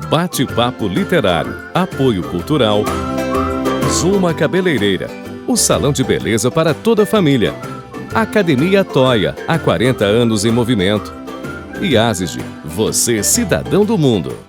Bate-papo literário. Apoio cultural. Zuma Cabeleireira. O salão de beleza para toda a família. Academia Toia. Há 40 anos em movimento. E Asisg. Você, cidadão do mundo.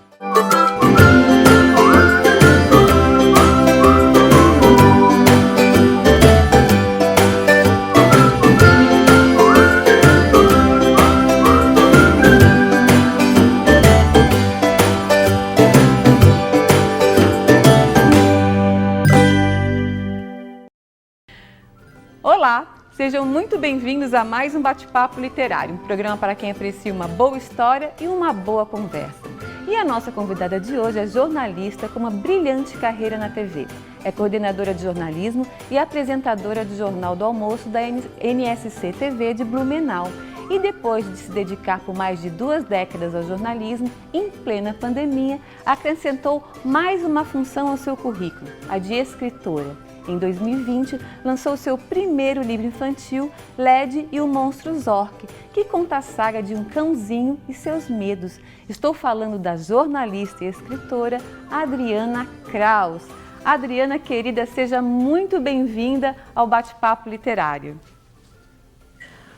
Olá, sejam muito bem-vindos a mais um Bate-Papo Literário, um programa para quem aprecia uma boa história e uma boa conversa. E a nossa convidada de hoje é jornalista com uma brilhante carreira na TV. É coordenadora de jornalismo e apresentadora do Jornal do Almoço da NSC TV de Blumenau. E depois de se dedicar por mais de 2 décadas ao jornalismo, em plena pandemia, acrescentou mais uma função ao seu currículo, a de escritora. Em 2020, lançou seu primeiro livro infantil, Led e o Monstro Zork, que conta a saga de um cãozinho e seus medos. Estou falando da jornalista e escritora Adriana Kraus. Adriana, querida, seja muito bem-vinda ao Bate-Papo Literário.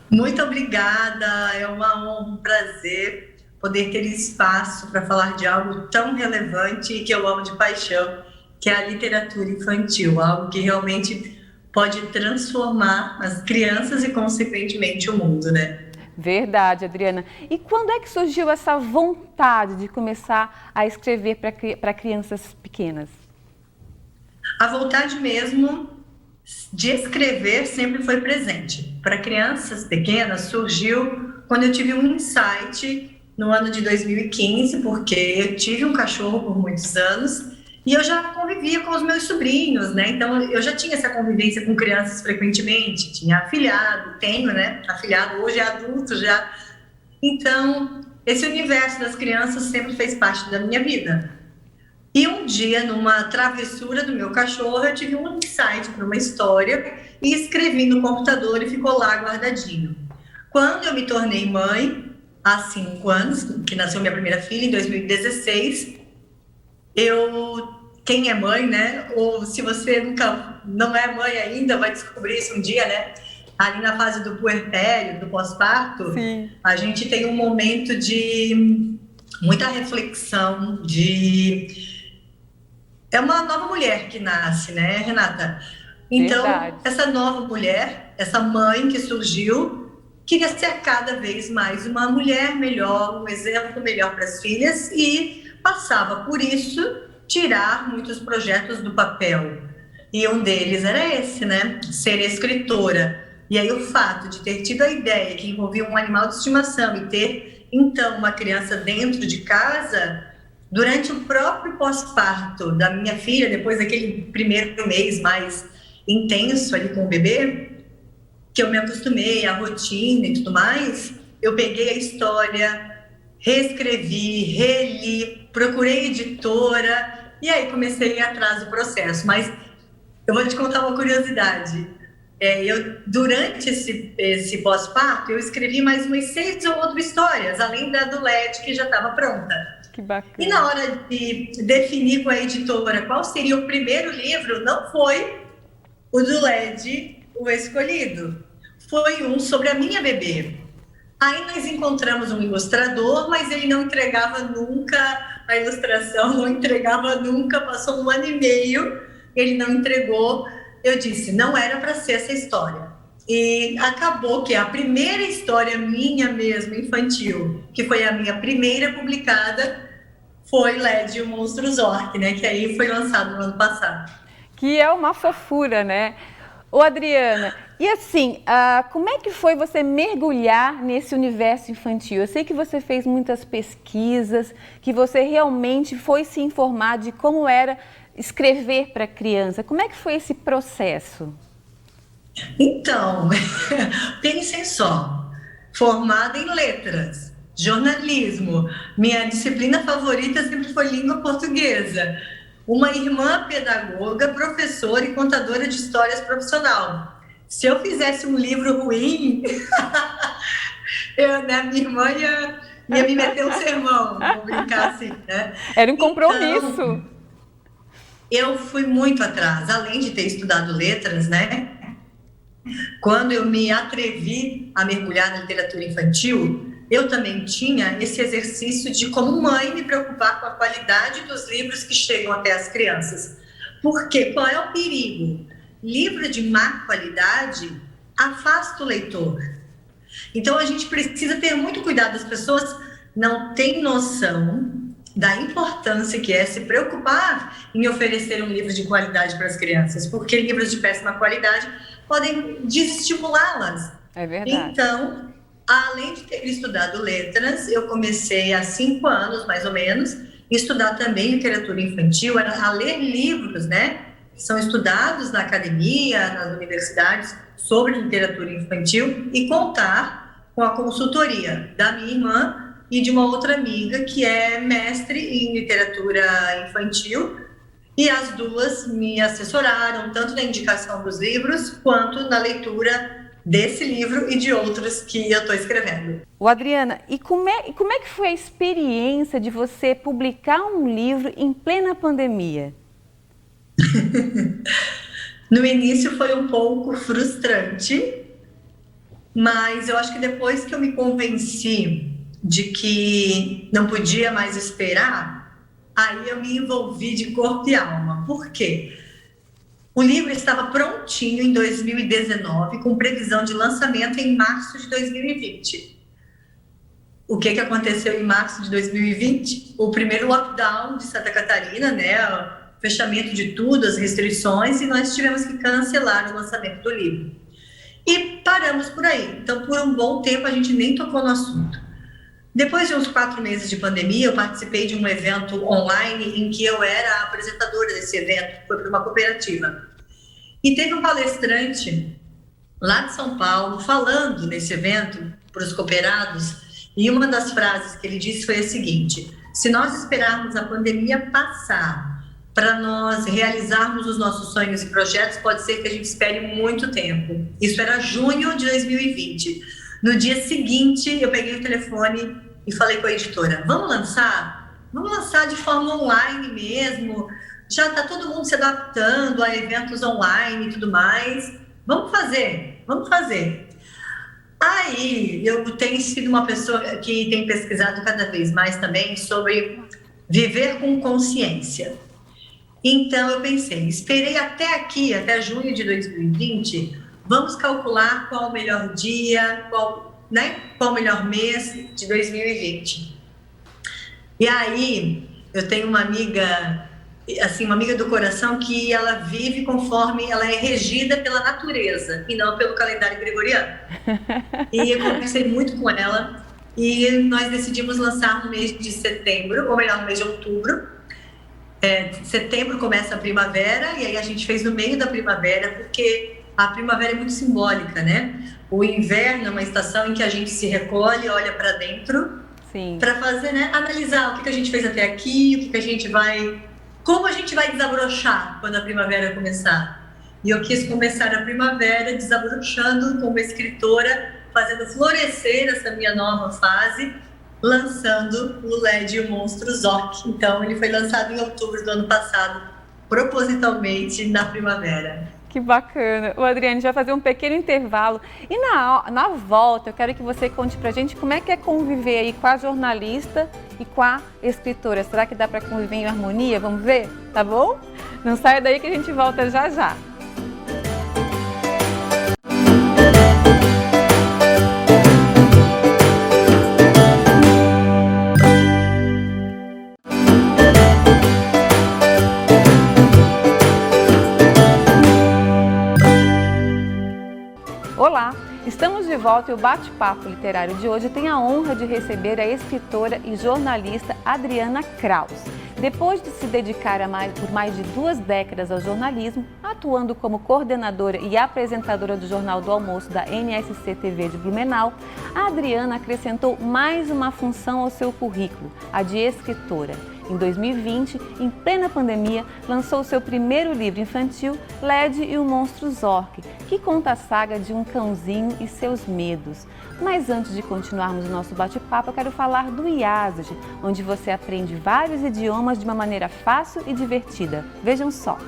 Muito obrigada, é uma honra, um prazer poder ter espaço para falar de algo tão relevante e que eu amo de paixão, que é a literatura infantil, algo que realmente pode transformar as crianças e, consequentemente, o mundo, né? Verdade, Adriana. E quando é que surgiu essa vontade de começar a escrever para crianças pequenas? A vontade mesmo de escrever sempre foi presente. Para crianças pequenas, surgiu quando eu tive um insight no ano de 2015, porque eu tive um cachorro por muitos anos. E eu já convivia com os meus sobrinhos, né? Então, eu já tinha essa convivência com crianças frequentemente. Tinha afilhado, tenho, né? Afilhado, hoje é adulto já. Então, esse universo das crianças sempre fez parte da minha vida. E um dia, numa travessura do meu cachorro, eu tive um insight para uma história e escrevi no computador e ficou lá guardadinho. Quando eu me tornei mãe, há 5 anos, que nasceu minha primeira filha, em 2016... quem é mãe, né? Ou se você nunca não é mãe ainda, vai descobrir isso um dia, né? Ali na fase do puerpério, do pós-parto, a gente tem um momento de muita reflexão, é uma nova mulher que nasce, né, Renata? Então, verdade. Essa nova mulher, essa mãe que surgiu, queria ser cada vez mais uma mulher melhor, um exemplo melhor para as filhas e passava por isso tirar muitos projetos do papel. E um deles era esse, né? Ser escritora. E aí o fato de ter tido a ideia que envolvia um animal de estimação e ter, então, uma criança dentro de casa, durante o próprio pós-parto da minha filha, depois daquele primeiro mês mais intenso ali com o bebê, que eu me acostumei à rotina e tudo mais, eu peguei a história, reescrevi, reli, procurei editora e aí comecei a ir atrás do processo. Mas eu vou te contar uma curiosidade. Durante esse pós-parto, eu escrevi mais umas 6 ou outras histórias, além da do LED, que já estava pronta. Que bacana. E na hora de definir com a editora qual seria o primeiro livro, não foi o do LED o escolhido. Foi um sobre a minha bebê. Aí nós encontramos um ilustrador, mas ele não entregava nunca a ilustração, não entregava nunca, passou 1 ano e meio, ele não entregou. Eu disse, não era para ser essa história. E acabou que a primeira história minha mesmo, infantil, que foi a minha primeira publicada, foi Led e o Monstro Zork, né? Que aí foi lançado no ano passado. Que é uma fofura, né? Ô, Adriana, e assim, como é que foi você mergulhar nesse universo infantil? Eu sei que você fez muitas pesquisas, que você realmente foi se informar de como era escrever para criança. Como é que foi esse processo? Então, pensem só, formada em letras, jornalismo, minha disciplina favorita sempre foi língua portuguesa. Uma irmã pedagoga, professora e contadora de histórias profissional. Se eu fizesse um livro ruim, minha irmã ia me meter um sermão, vou brincar assim, né? Era um compromisso. Então, eu fui muito atrás, além de ter estudado letras, né? Quando eu me atrevi a mergulhar na literatura infantil, eu também tinha esse exercício de, como mãe, me preocupar com a qualidade dos livros que chegam até as crianças. Porque qual é o perigo? Livro de má qualidade afasta o leitor. Então, a gente precisa ter muito cuidado. As pessoas não têm noção da importância que é se preocupar em oferecer um livro de qualidade para as crianças, porque livros de péssima qualidade podem desestimulá-las. É verdade. Então, além de ter estudado letras, eu comecei há 5 anos, mais ou menos, estudar também literatura infantil, a ler livros, né, que são estudados na academia, nas universidades, sobre literatura infantil, e contar com a consultoria da minha irmã e de uma outra amiga que é mestre em literatura infantil, e as duas me assessoraram tanto na indicação dos livros quanto na leitura desse livro e de outros que eu estou escrevendo. Adriana, e como é que foi a experiência de você publicar um livro em plena pandemia? No início foi um pouco frustrante, mas eu acho que depois que eu me convenci de que não podia mais esperar, aí eu me envolvi de corpo e alma. Por quê? O livro estava prontinho em 2019, com previsão de lançamento em março de 2020. O que aconteceu em março de 2020? O primeiro lockdown de Santa Catarina, né? O fechamento de tudo, as restrições, e nós tivemos que cancelar o lançamento do livro. E paramos por aí. Então, por um bom tempo, a gente nem tocou no assunto. Depois de uns 4 meses de pandemia, eu participei de um evento online em que eu era a apresentadora desse evento, foi para uma cooperativa. E teve um palestrante lá de São Paulo falando nesse evento para os cooperados, e uma das frases que ele disse foi a seguinte: se nós esperarmos a pandemia passar para nós realizarmos os nossos sonhos e projetos, pode ser que a gente espere muito tempo. Isso era junho de 2020. No dia seguinte, eu peguei o telefone e falei com a editora: vamos lançar? Vamos lançar de forma online mesmo. Já está todo mundo se adaptando a eventos online e tudo mais. Vamos fazer. Aí, eu tenho sido uma pessoa que tem pesquisado cada vez mais também sobre viver com consciência. Então, eu pensei, esperei até aqui, até junho de 2020, vamos calcular qual o melhor dia, qual o melhor mês de 2020. E aí, eu tenho uma amiga, assim, uma amiga do coração, que ela vive conforme, ela é regida pela natureza e não pelo calendário gregoriano. E eu conversei muito com ela e nós decidimos lançar no mês de setembro, ou melhor, no mês de outubro. Setembro começa a primavera, e aí a gente fez no meio da primavera, porque a primavera é muito simbólica, né? O inverno é uma estação em que a gente se recolhe, olha para dentro, para fazer, né, analisar o que a gente fez até aqui, como a gente vai desabrochar quando a primavera começar. E eu quis começar a primavera desabrochando como escritora, fazendo florescer essa minha nova fase, lançando o LED e o Monstro Zoc. Então, ele foi lançado em outubro do ano passado, propositalmente na primavera. Que bacana. O Adriane, a gente vai fazer um pequeno intervalo. E na volta, eu quero que você conte pra gente como é que é conviver aí com a jornalista e com a escritora. Será que dá para conviver em harmonia? Vamos ver? Tá bom? Não saia daí que a gente volta já já. Olá, estamos de volta e o bate-papo literário de hoje tem a honra de receber a escritora e jornalista Adriana Kraus. Depois de se dedicar por mais de 2 décadas ao jornalismo, a atuando como coordenadora e apresentadora do Jornal do Almoço da NSC TV de Blumenau, a Adriana acrescentou mais uma função ao seu currículo, a de escritora. Em 2020, em plena pandemia, lançou seu primeiro livro infantil, Led e o Monstro Zork, que conta a saga de um cãozinho e seus medos. Mas antes de continuarmos o nosso bate-papo, eu quero falar do IASG, onde você aprende vários idiomas de uma maneira fácil e divertida. Vejam só.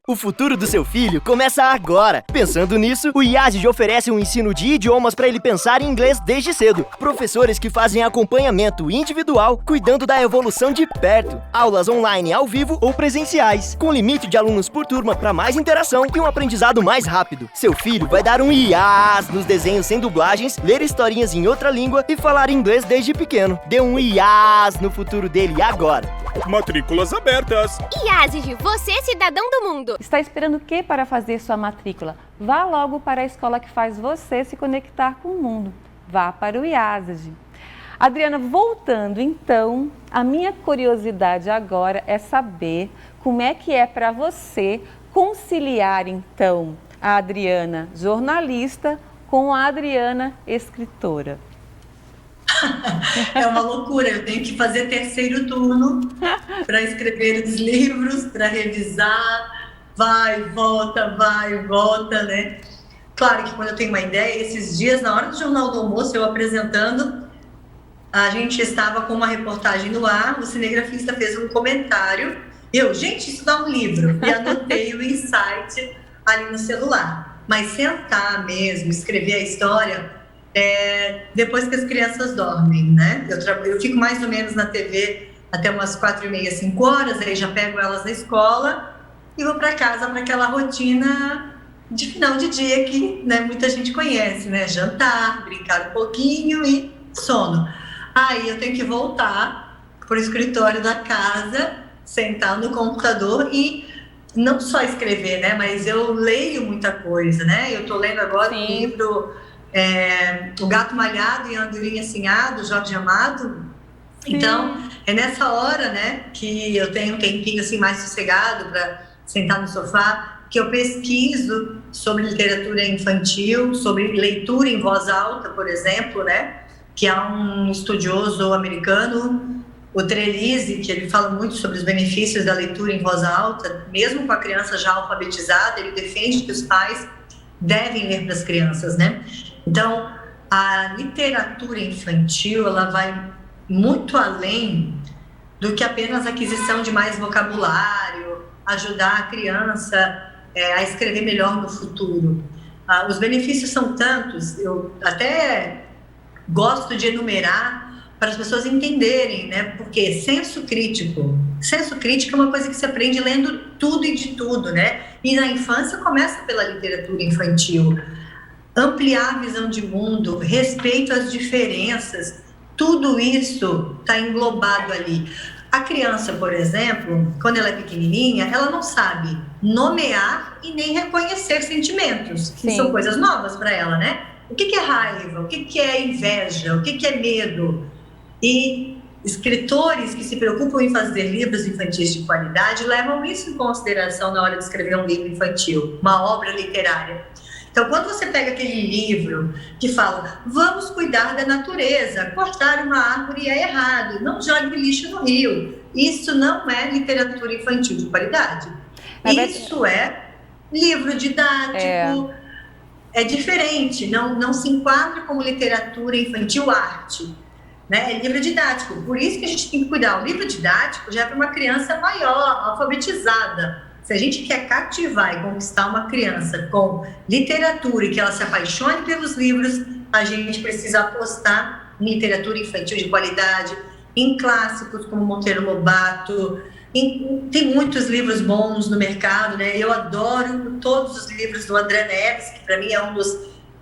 O futuro do seu filho começa agora. Pensando nisso, o IASG oferece um ensino de idiomas para ele pensar em inglês desde cedo. Professores que fazem acompanhamento individual, cuidando da evolução de perto. Aulas online ao vivo ou presenciais, com limite de alunos por turma para mais interação e um aprendizado mais rápido. Seu filho vai dar um IAS nos desenhos sem dublagens, ler historinhas em outra língua e falar inglês desde pequeno. Dê um IAS no futuro dele agora. Matrículas abertas. IASG, você é cidadão do mundo. Está esperando o que para fazer sua matrícula? Vá logo para a escola que faz você se conectar com o mundo. Vá para o IASG. Adriana, voltando então, a minha curiosidade agora é saber como é que é para você conciliar então a Adriana jornalista com a Adriana escritora. É uma loucura, eu tenho que fazer terceiro turno para escrever os livros, para revisar, vai, volta, né? Claro que quando eu tenho uma ideia, esses dias, na hora do Jornal do Almoço, eu apresentando, a gente estava com uma reportagem no ar, o cinegrafista fez um comentário, gente, isso dá um livro, e anotei o insight ali no celular. Mas sentar mesmo, escrever a história... depois que as crianças dormem, né? Eu fico mais ou menos na TV até umas 4h30, 5 horas, aí já pego elas na escola e vou para casa para aquela rotina de final de dia que, né, muita gente conhece, né? Jantar, brincar um pouquinho e sono. Aí eu tenho que voltar para o escritório da casa, sentar no computador e não só escrever, né? Mas eu leio muita coisa, né? Eu estou lendo agora um livro... O Gato Malhado e a Andorinha Assinhada, do Jorge Amado. Sim. Então, é nessa hora, né, que eu tenho um tempinho assim mais sossegado para sentar no sofá, que eu pesquiso sobre literatura infantil, sobre leitura em voz alta, por exemplo, né, que há um estudioso americano, o Trelise, que ele fala muito sobre os benefícios da leitura em voz alta, mesmo com a criança já alfabetizada, ele defende que os pais devem ler para as crianças, né? Então, a literatura infantil, ela vai muito além do que apenas a aquisição de mais vocabulário, ajudar a criança a escrever melhor no futuro. Os benefícios são tantos, eu até gosto de enumerar para as pessoas entenderem, né? Porque senso crítico é uma coisa que se aprende lendo tudo e de tudo, né? E na infância começa pela literatura infantil. Ampliar a visão de mundo, respeito às diferenças, tudo isso está englobado ali. A criança, por exemplo, quando ela é pequenininha, ela não sabe nomear e nem reconhecer sentimentos, que são coisas novas para ela, né? O que é raiva? O que é inveja? O que é medo? E escritores que se preocupam em fazer livros infantis de qualidade levam isso em consideração na hora de escrever um livro infantil, uma obra literária. Então, quando você pega aquele livro que fala, vamos cuidar da natureza, cortar uma árvore é errado, não jogue lixo no rio, isso não é literatura infantil de qualidade. Isso é livro didático, é diferente, não se enquadra como literatura infantil arte. Né? É livro didático, por isso que a gente tem que cuidar. O livro didático já é para uma criança maior, alfabetizada. Se a gente quer cativar e conquistar uma criança com literatura e que ela se apaixone pelos livros, a gente precisa apostar em literatura infantil de qualidade, em clássicos como Monteiro Lobato. Tem muitos livros bons no mercado, né? Eu adoro todos os livros do André Neves, que para mim é um dos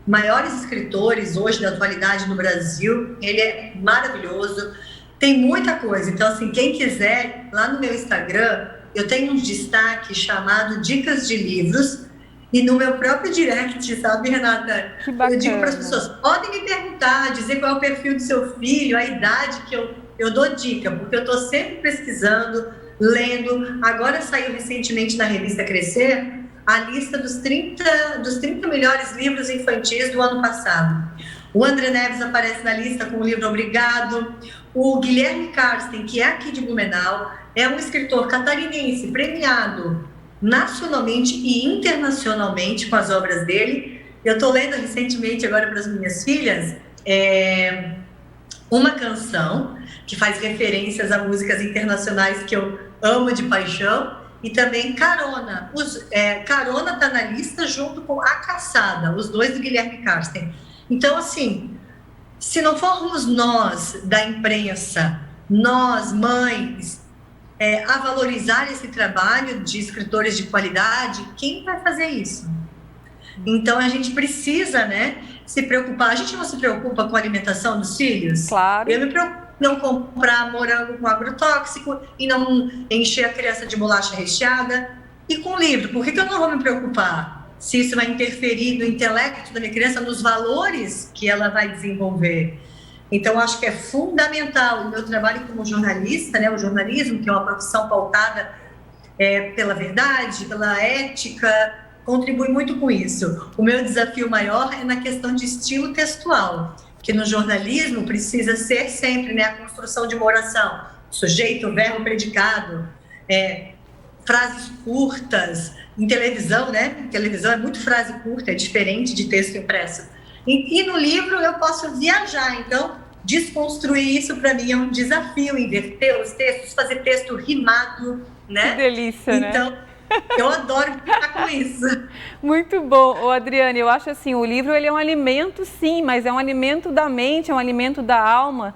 maiores escritores hoje da atualidade no Brasil. Ele é maravilhoso, tem muita coisa. Então, assim, quem quiser, lá no meu Instagram, eu tenho um destaque chamado Dicas de Livros, e no meu próprio direct, sabe, Renata? Que bacana. Eu digo para as pessoas, podem me perguntar, dizer qual é o perfil do seu filho, a idade que eu dou dica, porque eu estou sempre pesquisando, lendo. Agora saiu recentemente na revista Crescer a lista dos 30 melhores livros infantis do ano passado. O André Neves aparece na lista com o livro Obrigado. O Guilherme Karsten, que é aqui de Blumenau, é um escritor catarinense premiado nacionalmente e internacionalmente com as obras dele. Eu estou lendo recentemente agora para as minhas filhas uma canção que faz referências a músicas internacionais que eu amo de paixão, e também Carona. Carona está na lista junto com A Caçada, os dois do Guilherme Karsten. Então, assim, se não formos nós da imprensa, nós, mães, a valorizar esse trabalho de escritores de qualidade, quem vai fazer isso? Então, a gente precisa, né, se preocupar. A gente não se preocupa com a alimentação dos filhos? Claro. Eu me preocupo em não comprar morango com agrotóxico e não encher a criança de bolacha recheada. E com livro, por que eu não vou me preocupar se isso vai interferir no intelecto da minha criança, nos valores que ela vai desenvolver? Então, acho que é fundamental o meu trabalho como jornalista, né, o jornalismo, que é uma profissão pautada pela verdade, pela ética, contribui muito com isso. O meu desafio maior é na questão de estilo textual, que no jornalismo precisa ser sempre, né, a construção de uma oração, sujeito, verbo, predicado, frases curtas. Em televisão, né? Em televisão é muito frase curta, é diferente de texto impresso. E no livro eu posso viajar, então desconstruir isso para mim é um desafio, inverter os textos, fazer texto rimado, né? Que delícia, então, né? Eu adoro brincar com isso. Muito bom. Ô, Adriane, eu acho assim, o livro ele é um alimento, sim, mas é um alimento da mente, é um alimento da alma.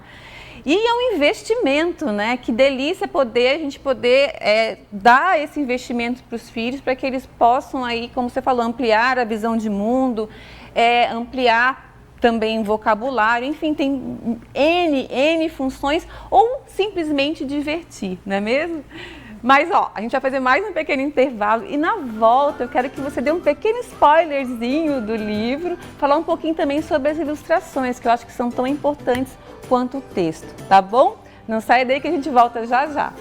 E é um investimento, né? Que delícia a gente poder dar esse investimento para os filhos, para que eles possam aí, como você falou, ampliar a visão de mundo, ampliar também vocabulário, enfim, tem N funções, ou simplesmente divertir, não é mesmo? Mas, a gente vai fazer mais um pequeno intervalo e na volta eu quero que você dê um pequeno spoilerzinho do livro, falar um pouquinho também sobre as ilustrações, que eu acho que são tão importantes quanto o texto, tá bom? Não saia daí que a gente volta já já.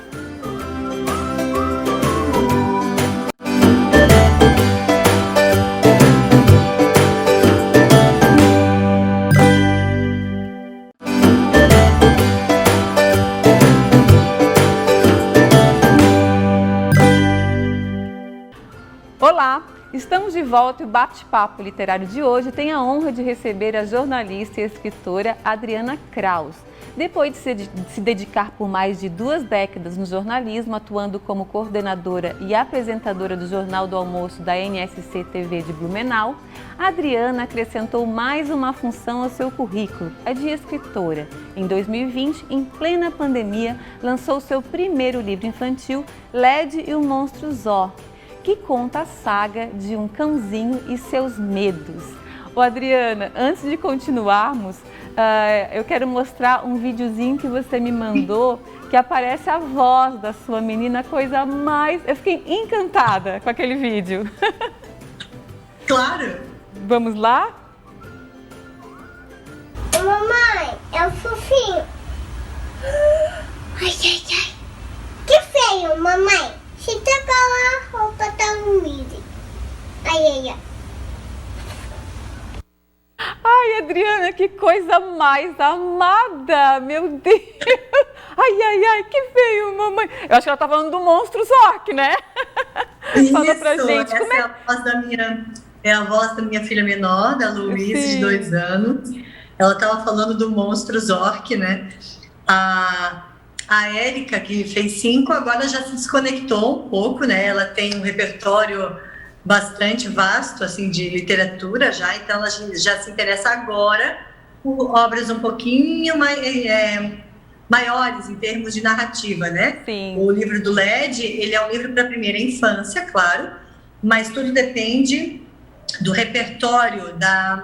Olá, estamos de volta e o bate-papo literário de hoje tem a honra de receber a jornalista e escritora Adriana Kraus. Depois de se dedicar por mais de 2 décadas no jornalismo, atuando como coordenadora e apresentadora do Jornal do Almoço da NSC TV de Blumenau, a Adriana acrescentou mais uma função ao seu currículo, a de escritora. Em 2020, em plena pandemia, lançou seu primeiro livro infantil, Led e o Monstro Zó, que conta a saga de um cãozinho e seus medos. Ô Adriana, antes de continuarmos, eu quero mostrar um videozinho que você me mandou, que aparece a voz da sua menina, coisa mais... Eu fiquei encantada com aquele vídeo. Claro! Vamos lá? Mamãe, é o fofinho. Ai, ai, ai. Que feio, mamãe. Se tacar a roupa tá úmida. Ai, ai, ai. Ai, Adriana, que coisa mais amada, meu Deus. Ai, ai, ai, que feio, mamãe. Eu acho que ela tá falando do Monstro Zork, né? Isso, fala pra gente. Essa é a voz a voz da minha filha menor, da Luísa, de 2 anos. Ela tava falando do Monstro Zork, né? A Érica, que fez 5, agora já se desconectou um pouco, né? Ela tem um repertório bastante vasto, assim, de literatura já, então ela já se interessa agora por obras um pouquinho maiores em termos de narrativa, né? Sim. O livro do LED, ele é um livro para a primeira infância, claro, mas tudo depende do repertório,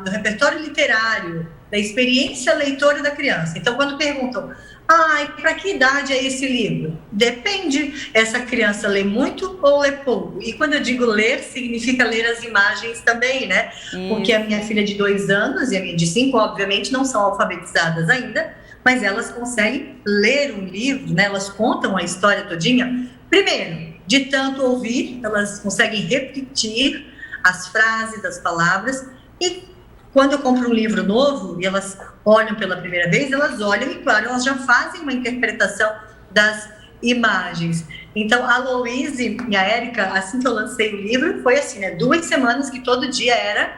do repertório literário, da experiência leitora da criança. Então, quando perguntam, para que idade é esse livro? Depende. Essa criança lê muito ou lê pouco? E quando eu digo ler, significa ler as imagens também, né? Porque a minha filha de 2 anos e a minha de 5, obviamente, não são alfabetizadas ainda, mas elas conseguem ler um livro, né? Elas contam a história todinha. Primeiro, de tanto ouvir, elas conseguem repetir as frases, as palavras. E quando eu compro um livro novo e elas olham pela primeira vez, elas olham e, claro, elas já fazem uma interpretação das imagens. Então, a Louise e a Érica, assim que eu lancei o livro, foi assim, né? 2 semanas que todo dia era: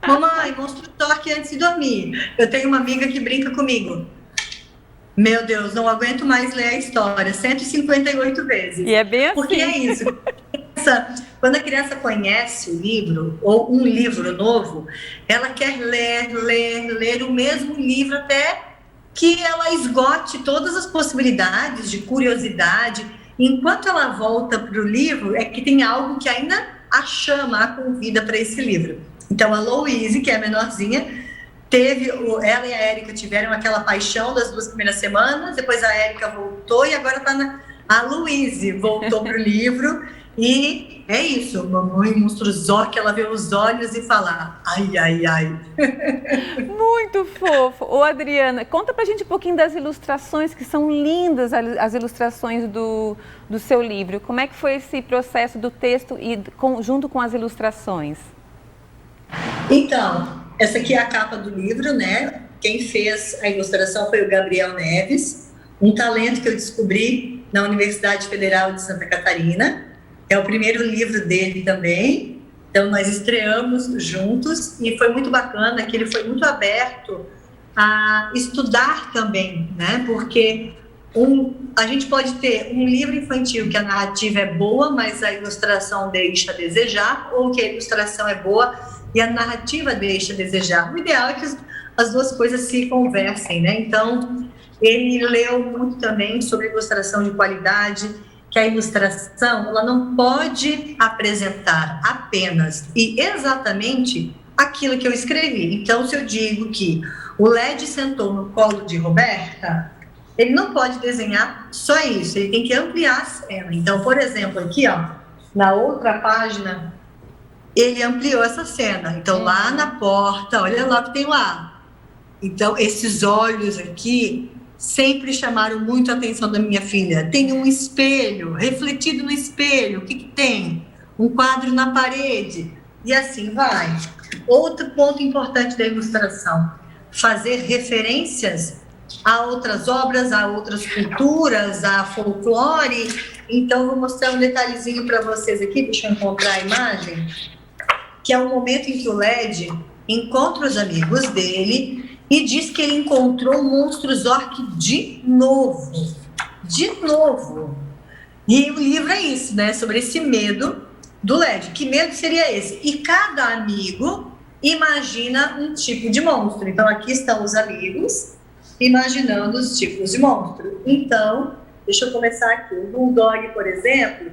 mamãe, mostra o toque antes de dormir. Eu tenho uma amiga que brinca comigo: meu Deus, não aguento mais ler a história 158 vezes. E é bem assim. Porque é isso. Quando a criança conhece o livro, ou um livro novo, ela quer ler o mesmo livro até que ela esgote todas as possibilidades de curiosidade. Enquanto ela volta para o livro, é que tem algo que ainda a chama, a convida para esse livro. Então, a Louise, que é a menorzinha, ela e a Érica tiveram aquela paixão das 2 primeiras semanas, depois a Érica voltou e agora está a Louise voltou para o livro. E é isso, mamãe mostra os olhos, que ela vê os olhos e fala: ai, ai, ai. Muito fofo. Ô, Adriana, conta pra gente um pouquinho das ilustrações, que são lindas, as ilustrações do seu livro. Como é que foi esse processo do texto e junto com as ilustrações? Então, essa aqui é a capa do livro, né? Quem fez a ilustração foi o Gabriel Neves, um talento que eu descobri na Universidade Federal de Santa Catarina. É o primeiro livro dele também, então nós estreamos juntos e foi muito bacana que ele foi muito aberto a estudar também, né? Porque a gente pode ter um livro infantil que a narrativa é boa, mas a ilustração deixa a desejar, ou que a ilustração é boa e a narrativa deixa a desejar. O ideal é que as duas coisas se conversem, né? Então, ele leu muito também sobre ilustração de qualidade, que a ilustração ela não pode apresentar apenas e exatamente aquilo que eu escrevi. Então, se eu digo que o LED sentou no colo de Roberta, ele não pode desenhar só isso, ele tem que ampliar a cena. Então, por exemplo, aqui, ó, na outra página, ele ampliou essa cena. Então, lá na porta, olha lá o que tem lá. Então, esses olhos aqui sempre chamaram muito a atenção da minha filha. Tem um espelho, refletido no espelho, o que tem? Um quadro na parede, e assim vai. Outro ponto importante da ilustração: fazer referências a outras obras, a outras culturas, a folclore. Então, vou mostrar um detalhezinho para vocês aqui, deixa eu encontrar a imagem, que é o momento em que o LED encontra os amigos dele e diz que ele encontrou o monstro Zork de novo. De novo. E o livro é isso, né? Sobre esse medo do LED. Que medo seria esse? E cada amigo imagina um tipo de monstro. Então, aqui estão os amigos imaginando os tipos de monstro. Então, deixa eu começar aqui. O Bulldog, por exemplo,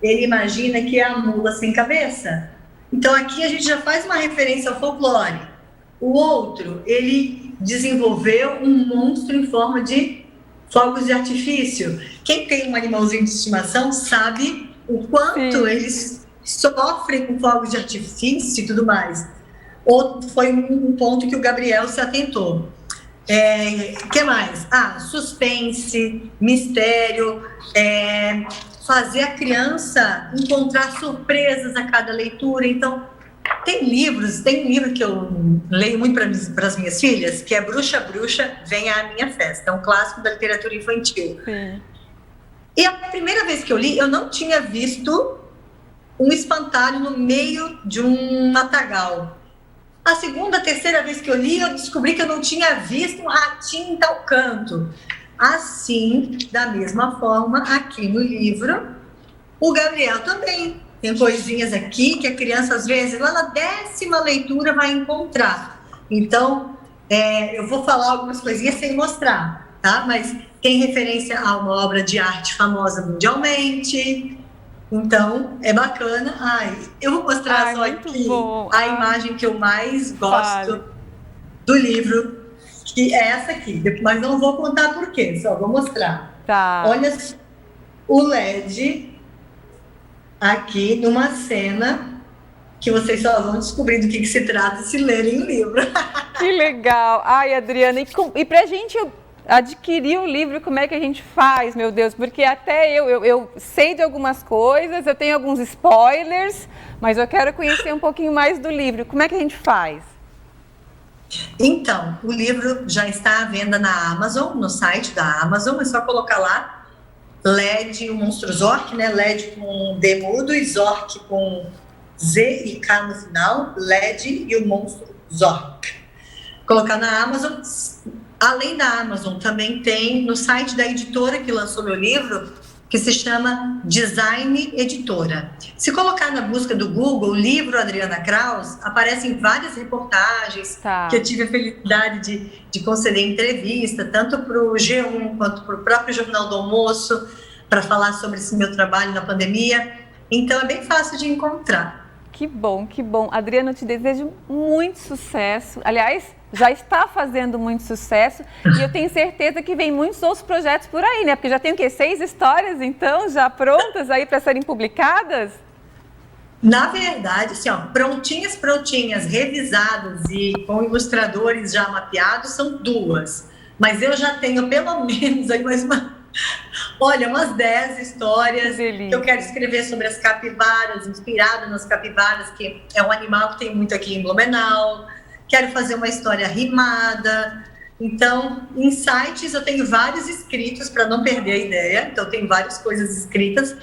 ele imagina que é a mula sem cabeça. Então, aqui a gente já faz uma referência ao folclore. O outro, ele desenvolveu um monstro em forma de fogos de artifício. Quem tem um animalzinho de estimação sabe o quanto eles sofrem com fogos de artifício e tudo mais. Outro foi um ponto que o Gabriel se atentou. Que mais? Suspense, mistério, fazer a criança encontrar surpresas a cada leitura. Então, tem um livro que eu leio muito para as minhas filhas, que é Bruxa, Bruxa, Venha à Minha Festa. É um clássico da literatura infantil. Sim. E a primeira vez que eu li, eu não tinha visto um espantalho no meio de um matagal. A segunda, terceira vez que eu li, eu descobri que eu não tinha visto um ratinho em tal canto. Assim, da mesma forma, aqui no livro, o Gabriel também tem coisinhas aqui que a criança, às vezes, lá na 10ª leitura vai encontrar. Então, eu vou falar algumas coisinhas sem mostrar, tá? Mas tem referência a uma obra de arte famosa mundialmente. Então, é bacana. Eu vou mostrar só aqui a imagem que eu mais gosto do livro, que é essa aqui. Mas não vou contar por quê, só vou mostrar. Tá. Olha o LED aqui numa cena que vocês só vão descobrir do que se trata se lerem o livro. Que legal! Ai, Adriana, e pra gente adquirir o livro, como é que a gente faz, meu Deus? Porque até eu sei de algumas coisas, eu tenho alguns spoilers, mas eu quero conhecer um pouquinho mais do livro. Como é que a gente faz? Então, o livro já está à venda na Amazon, no site da Amazon, é só colocar lá LED e o Monstro Zork, né? LED com D mudo e Zork com Z e K no final, LED e o Monstro Zork. Colocar na Amazon. Além da Amazon, também tem no site da editora que lançou meu livro, que se chama Design Editora. Se colocar na busca do Google, livro Adriana Kraus, aparecem várias reportagens que eu tive a felicidade de conceder entrevista, tanto para o G1 quanto para o próprio Jornal do Almoço, para falar sobre esse meu trabalho na pandemia. Então, é bem fácil de encontrar. Que bom, que bom. Adriana, eu te desejo muito sucesso. Aliás, já está fazendo muito sucesso e eu tenho certeza que vem muitos outros projetos por aí, né? Porque já tem o quê? 6 histórias, então, já prontas aí para serem publicadas? Na verdade, assim, ó, prontinhas, revisadas e com ilustradores já mapeados, são 2. Mas eu já tenho pelo menos aí mais umas 10 histórias que eu quero escrever sobre as capivaras, inspirada nas capivaras, que é um animal que tem muito aqui em Blumenau. Quero fazer uma história rimada. Então, em sites eu tenho vários escritos para não perder a ideia. Então, eu tenho várias coisas escritas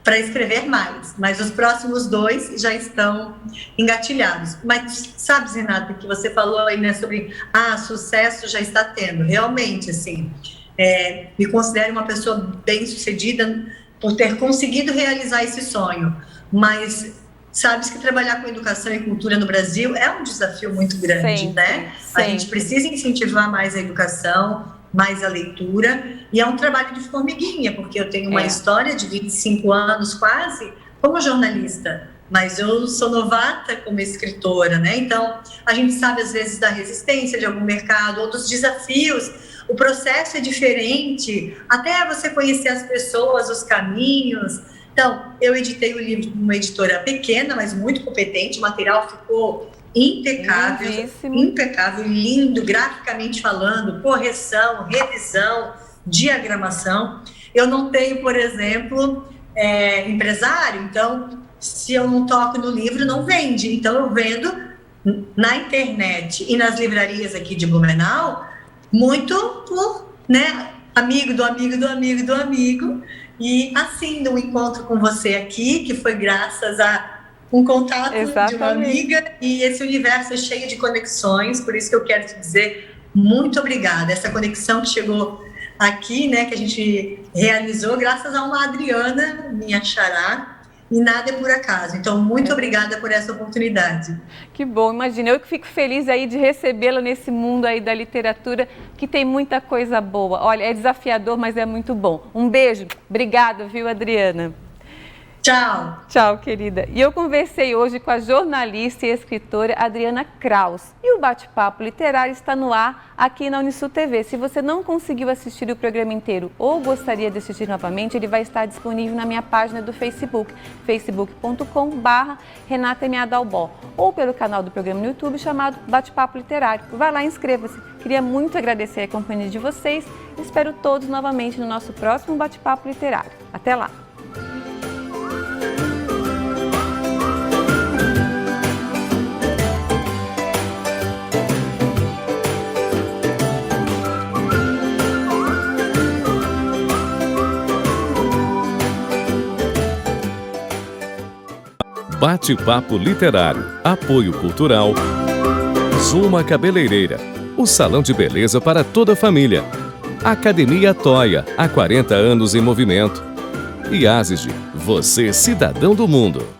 para escrever mais. Mas os próximos 2 já estão engatilhados. Mas sabe, Renata, que você falou aí, né, sobre sucesso já está tendo. Realmente, assim, me considero uma pessoa bem-sucedida por ter conseguido realizar esse sonho. Mas sabes que trabalhar com educação e cultura no Brasil é um desafio muito grande, né? A gente precisa incentivar mais a educação, mais a leitura, e é um trabalho de formiguinha, porque eu tenho uma história de 25 anos quase como jornalista, mas eu sou novata como escritora, né? Então, a gente sabe às vezes da resistência de algum mercado ou dos desafios. O processo é diferente, até você conhecer as pessoas, os caminhos. Então, eu editei o livro com uma editora pequena, mas muito competente, o material ficou impecável, lindo, graficamente falando, correção, revisão, diagramação. Eu não tenho, por exemplo, empresário, então, se eu não toco no livro, não vende. Então, eu vendo na internet e nas livrarias aqui de Blumenau, muito por, né, amigo do amigo do amigo do amigo. E assim, no encontro com você aqui, que foi graças a um contato de uma amiga, e esse universo é cheio de conexões, por isso que eu quero te dizer muito obrigada. Essa conexão que chegou aqui, né, que a gente realizou graças a uma Adriana, minha xará, e nada é por acaso. Então, muito obrigada por essa oportunidade. Que bom, imagina, eu que fico feliz aí de recebê-la nesse mundo aí da literatura, que tem muita coisa boa. Olha, é desafiador, mas é muito bom. Um beijo, obrigada, viu, Adriana? Tchau. Tchau, querida. E eu conversei hoje com a jornalista e escritora Adriana Kraus. E o Bate-Papo Literário está no ar aqui na Unisul TV. Se você não conseguiu assistir o programa inteiro ou gostaria de assistir novamente, ele vai estar disponível na minha página do Facebook, facebook.com/RenataMadalbó, ou pelo canal do programa no YouTube chamado Bate-Papo Literário. Vai lá e inscreva-se. Queria muito agradecer a companhia de vocês. Espero todos novamente no nosso próximo Bate-Papo Literário. Até lá! Bate-Papo Literário. Apoio Cultural. Zuma Cabeleireira. O salão de beleza para toda a família. Academia Toia. Há 40 anos em movimento. E Asig. Você, cidadão do mundo.